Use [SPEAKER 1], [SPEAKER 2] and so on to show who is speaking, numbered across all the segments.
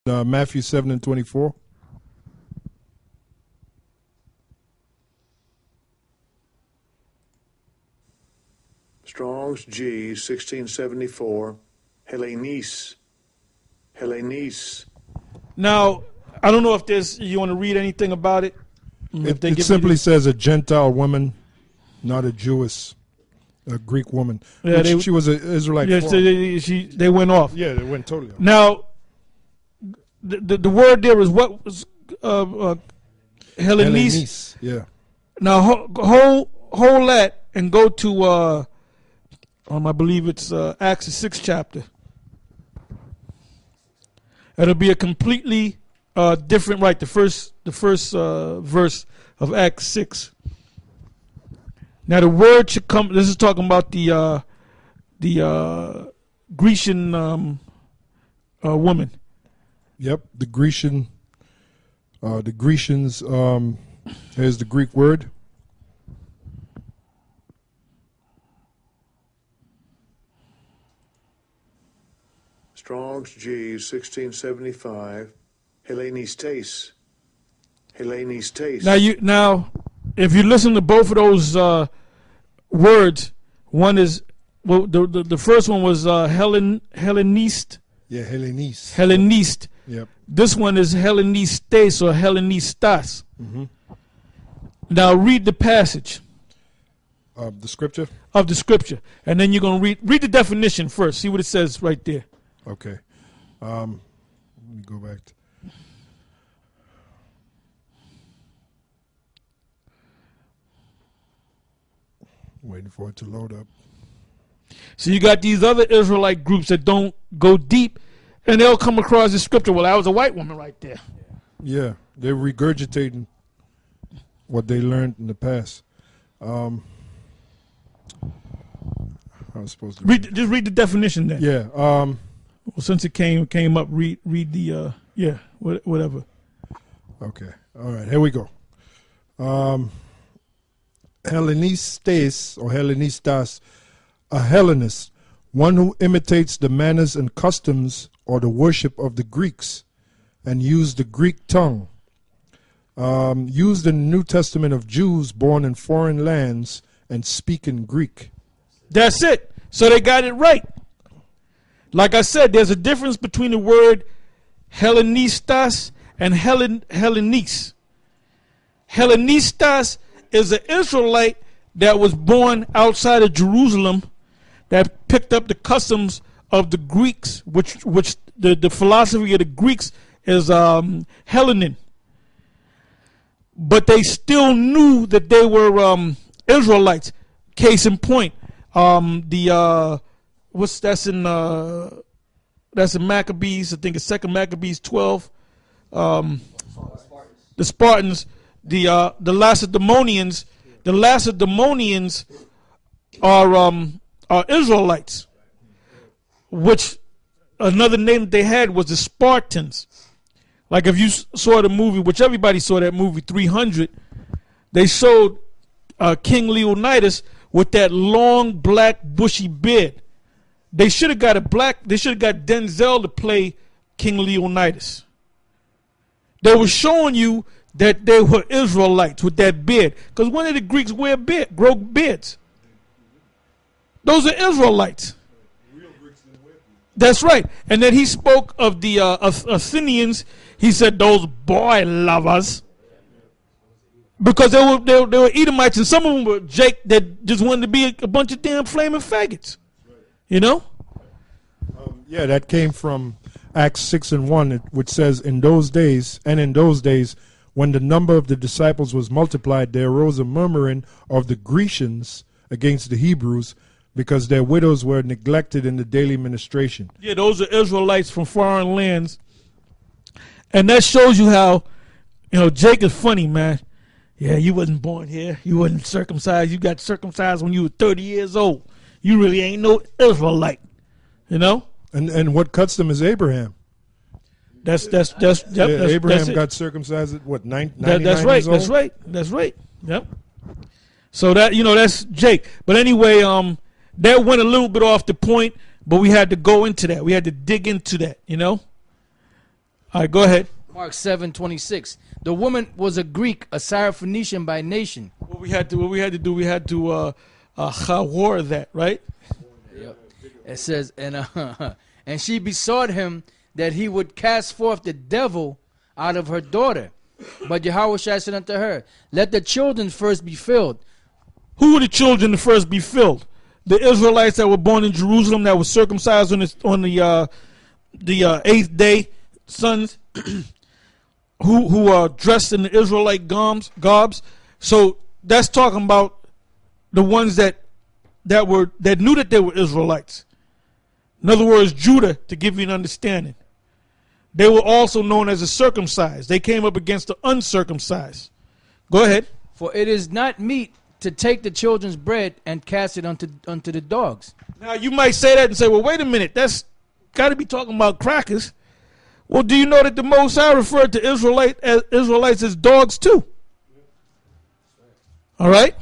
[SPEAKER 1] Matthew 7:24.
[SPEAKER 2] Strong's G 1674. Hellenis. Hellenis.
[SPEAKER 3] Now, I don't know if you want to read anything about it.
[SPEAKER 1] It simply says a Gentile woman, not a Jewish, a Greek woman.
[SPEAKER 3] Yeah,
[SPEAKER 1] she was an Israelite.
[SPEAKER 3] Yes, they went off.
[SPEAKER 1] Yeah, they went totally off.
[SPEAKER 3] Now, the word there is what was Hellenis.
[SPEAKER 1] Yeah.
[SPEAKER 3] Now, hold that and go to I believe it's Acts the 6th chapter. It'll be a completely different, right? The first verse of Acts 6. Now the word should come. This is talking about the Grecian woman.
[SPEAKER 1] Yep, the Grecians. Here's the Greek word.
[SPEAKER 2] Strong's G 1675. Hellenistes. Hellenistes.
[SPEAKER 3] Now, if you listen to both of those words, one is the first one was Hellenist.
[SPEAKER 1] Yeah, Hellenist.
[SPEAKER 3] Hellenist.
[SPEAKER 1] Yep.
[SPEAKER 3] This one is Hellenistes or Hellenistas.
[SPEAKER 1] Mm-hmm.
[SPEAKER 3] Now read the passage.
[SPEAKER 1] The scripture?
[SPEAKER 3] Of the scripture. And then you're going to read the definition first. See what it says right there.
[SPEAKER 1] Okay. Let me go back. Waiting for it to load up.
[SPEAKER 3] So you got these other Israelite groups that don't go deep, and they'll come across the scripture. Well, that was a white woman right there.
[SPEAKER 1] Yeah, they're regurgitating what they learned in the past. I was supposed to
[SPEAKER 3] just read the definition then.
[SPEAKER 1] Yeah.
[SPEAKER 3] Well, since it came up, read the whatever.
[SPEAKER 1] Okay. All right. Here we go. Hellenistes or Hellenistas, a Hellenist, one who imitates the manners and customs or the worship of the Greeks and use the Greek tongue. Used in the New Testament of Jews born in foreign lands and speaking Greek.
[SPEAKER 3] That's it. So they got it right. Like I said, there's a difference between the word Hellenistas and Hellenis. Hellenistas is an Israelite that was born outside of Jerusalem that picked up the customs of the Greeks, which the philosophy of the Greeks is Hellenin. But they still knew that they were Israelites. Case in point, that's in Maccabees. I think it's 2 Maccabees 12. The Spartans, the Lacedaemonians. The Lacedaemonians are Israelites, which another name that they had was the Spartans. Like if you saw the movie, which everybody saw that movie 300, they showed King Leonidas with that long black bushy beard. They should have got Denzel to play King Leonidas. They were showing you that they were Israelites with that beard. Because when did the Greeks grow beards? Those are Israelites. That's right. And then he spoke of the Athenians. He said those boy lovers. Because they were Edomites, and some of them were Jake that just wanted to be a bunch of damn flaming faggots. You know?
[SPEAKER 1] Yeah, that came from Acts 6:1, which says, in those days, when the number of the disciples was multiplied, there arose a murmuring of the Grecians against the Hebrews, because their widows were neglected in the daily ministration.
[SPEAKER 3] Yeah, those are Israelites from foreign lands. And that shows you how, Jake is funny, man. Yeah, you wasn't born here. You wasn't circumcised. You got circumcised when you were 30 years old. You really ain't no Israelite,
[SPEAKER 1] And what cuts them is Abraham. Abraham got circumcised at what, 99
[SPEAKER 3] That's right.
[SPEAKER 1] years old?
[SPEAKER 3] That's right. Yep. So that's Jake. But anyway, that went a little bit off the point, but we had to go into that. We had to dig into that, All right, go ahead.
[SPEAKER 4] Mark 7:26. The woman was a Greek, a Syrophoenician by nation.
[SPEAKER 3] What we had to do, we had to chawar that, right?
[SPEAKER 4] Yep. It says, and she besought him that he would cast forth the devil out of her daughter. But Yahushua said unto her, let the children first be filled.
[SPEAKER 3] Who were the children to first be filled? The Israelites that were born in Jerusalem, that were circumcised on the 8th day, sons who are dressed in the Israelite garbs. So that's talking about the ones that knew that they were Israelites. In other words, Judah, to give you an understanding. They were also known as the circumcised. They came up against the uncircumcised. Go ahead.
[SPEAKER 4] For it is not meet to take the children's bread and cast it unto the dogs.
[SPEAKER 3] Now you might say that and say, well, wait a minute, that's got to be talking about crackers. Well, do you know that the Most High referred to Israelites as dogs too? All right?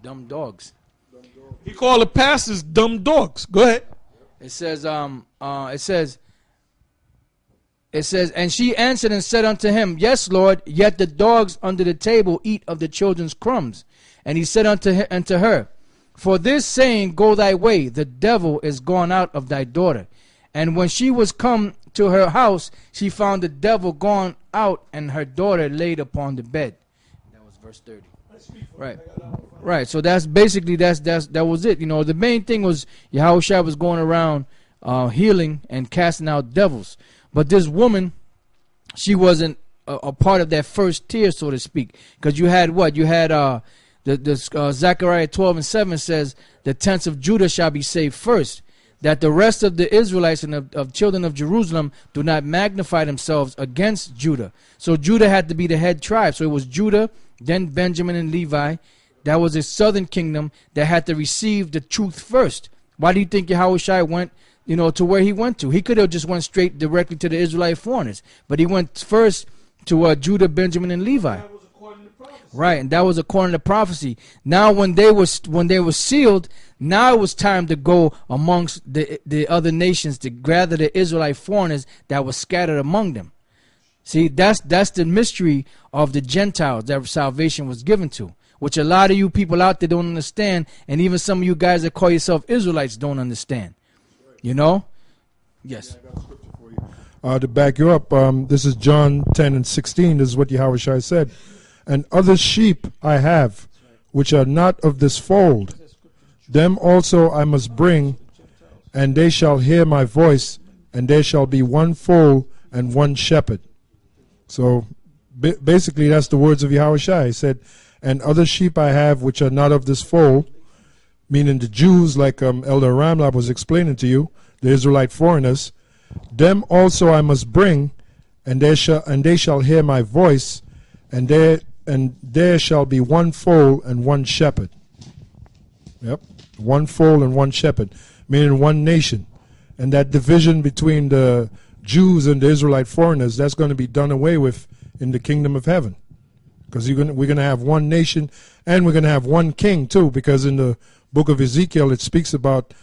[SPEAKER 4] Dumb dogs.
[SPEAKER 3] He called the pastors dumb dogs. Go ahead.
[SPEAKER 4] It says, and she answered and said unto him, yes, Lord, yet the dogs under the table eat of the children's crumbs. And he said unto her, for this saying, go thy way, the devil is gone out of thy daughter. And when she was come to her house, she found the devil gone out and her daughter laid upon the bed. That was verse 30. Right. Right. So that's basically that was it. You know, the main thing was Yahushua was going around healing and casting out devils. But this woman, she wasn't a part of that first tier, so to speak. Because you had what? You had Zechariah 12:7 says, the tents of Judah shall be saved first, that the rest of the Israelites and of children of Jerusalem do not magnify themselves against Judah. So Judah had to be the head tribe. So it was Judah, then Benjamin and Levi. That was a southern kingdom that had to receive the truth first. Why do you think Yahushua went, to where he went to? He could have just went straight directly to the Israelite foreigners, but he went first to Judah, Benjamin, and Levi.
[SPEAKER 3] That was according to prophecy.
[SPEAKER 4] Right, and that was according to prophecy. Now, when they were sealed, now it was time to go amongst the other nations to gather the Israelite foreigners that were scattered among them. See, that's the mystery of the Gentiles that salvation was given to, which a lot of you people out there don't understand, and even some of you guys that call yourself Israelites don't understand. Yes.
[SPEAKER 1] I got a scripture for you. To back you up, this is John 10:16. This is what Yahushua said. And other sheep I have, which are not of this fold. Them also I must bring, and they shall hear my voice, and there shall be one fold and one shepherd. So basically that's the words of Yahushua. He said, and other sheep I have, which are not of this fold, meaning the Jews, like Elder Ramlab was explaining to you, the Israelite foreigners, them also I must bring, and they shall hear my voice, and there shall be one fold and one shepherd. Yep, one fold and one shepherd, meaning one nation. And that division between the Jews and the Israelite foreigners, that's going to be done away with in the kingdom of heaven. Because we're going to have one nation, and we're going to have one king too, because in the book of Ezekiel it speaks about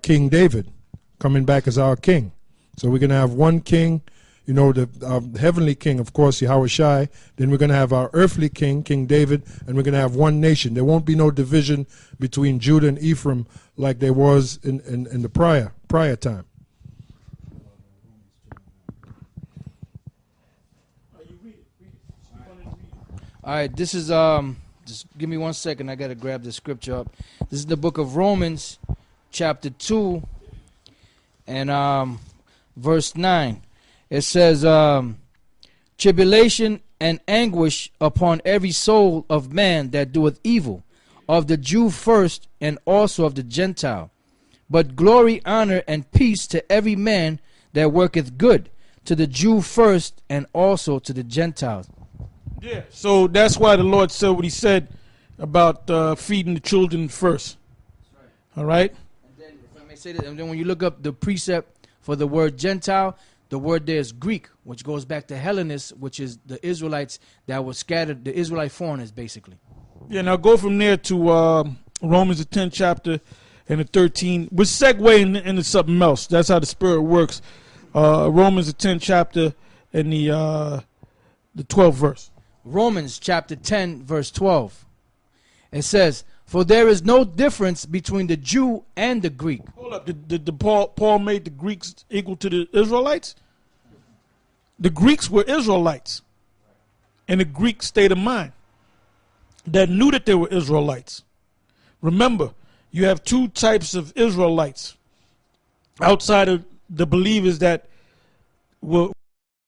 [SPEAKER 1] King David coming back as our king. So we're going to have one king, the heavenly king, of course, Yahushua. Then we're going to have our earthly king, King David, and we're going to have one nation. There won't be no division between Judah and Ephraim like there was in the prior time.
[SPEAKER 4] All right, this is just give me 1 second. I got to grab the scripture up. This is the book of Romans, chapter 2, and verse 9. It says, tribulation and anguish upon every soul of man that doeth evil, of the Jew first, and also of the Gentile. But glory, honor, and peace to every man that worketh good, to the Jew first, and also to the Gentiles.
[SPEAKER 3] Yeah, so that's why the Lord said what he said about feeding the children first. All right?
[SPEAKER 4] And then, if I may say that, and then when you look up the precept for the word Gentile, the word there is Greek, which goes back to Hellenists, which is the Israelites that were scattered, the Israelite foreigners, basically.
[SPEAKER 3] Yeah, now go from there to Romans, the 10th chapter and the 13th. We're segueing into something else. That's how the Spirit works. Romans the 10th chapter and the 12th verse.
[SPEAKER 4] Romans chapter 10, verse 12. It says, "For there is no difference between the Jew and the Greek."
[SPEAKER 3] Hold up. Did Paul made the Greeks equal to the Israelites? The Greeks were Israelites in a Greek state of mind that knew that they were Israelites. Remember, you have two types of Israelites outside of the believers that were